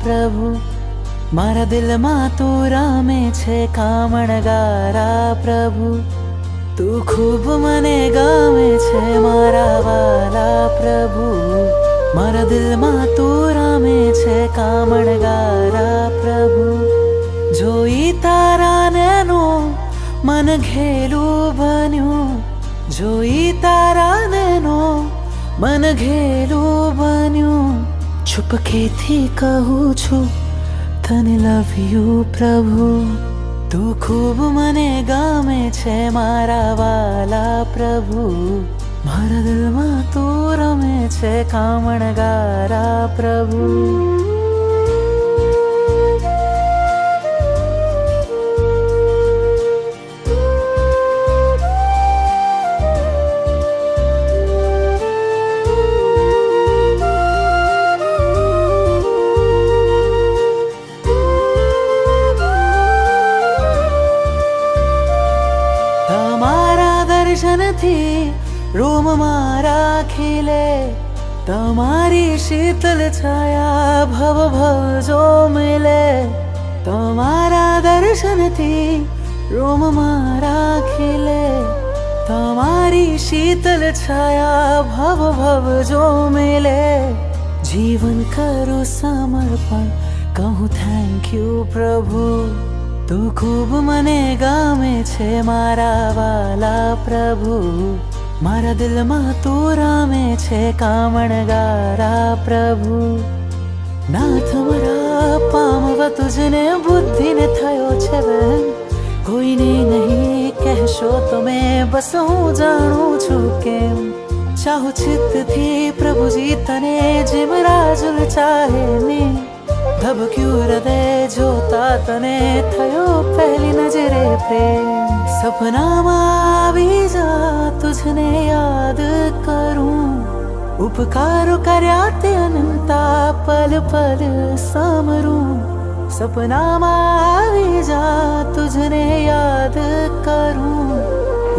પ્રભુ, મારા દિલમાં તું રામે છે કામણગારા પ્રભુ. તું ખૂબ મને ગમે છે મારા વાલા પ્રભુ, મારા દિલમાં તું રામે છે કામણગારા પ્રભુ. જોઈ તારા નૈનો મન ઘેલું બન્યું, જોઈ તારા નૈનો મન ઘેલું બન્યું. ચુપકેથી કહું છું તને લવ યુ પ્રભુ. તું ખૂબ મને ગમે છે મારા વાલા પ્રભુ, મારા દિલમાં તું રમે છે કામણગારા પ્રભુ. દર્શનથી રોમ મારા ખીલે, તમારી શીતલ છાયા ભવ ભવ જો મિલે. તમારા દર્શનથી રોમ મારા ખીલે, તમારી શીતલ છાયા ભવ ભવ જો મિલે. જીવન કરું સમર્પણ, કહું થેન્ક યુ પ્રભુ. તું ખૂબ મને ગમે છે મારા વાલા પ્રભુ, મારા દિલમાં તું રામે છે કામણગારા પ્રભુ. નાથ મારા પામવા તુજને બુદ્ધિને થયો છે વેમ, કોઈને નહીં કહેશો તમે બસ હું જાણું છું કેમ. ચાહું ચિત્તથી પ્રભુજી તને જેમ રાજુલ ચાહે ને, ધબક્યું હૃદય જોતા તને થયો પહેલી નજરે પ્રેમ. સપનામાં આવી જા તુજને યાદ કરું, ઉપકારો કર્યા તે અનંતા પલ પલ સામરું. સપનામાં આવી જા તુજને યાદ કરું,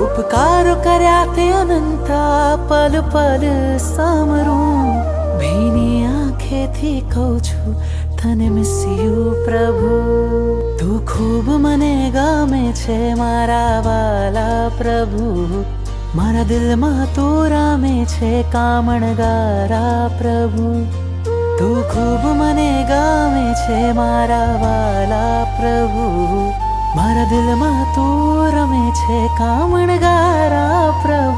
ઉપકારો કર્યા તે અનંતા પલ પલ સામરું. ભીની આંખેથી કહું છું તને મિસ યુ પ્રભુ. તું ખૂબ મને ગમે છે મારા વાલા પ્રભુ, મારા દિલમાં તું રામે છે કામણગારા પ્રભુ. તું ખૂબ મને ગમે છે મારા વાલા પ્રભુ, મારા દિલમાં તું રમે છે કામણગારા પ્રભુ.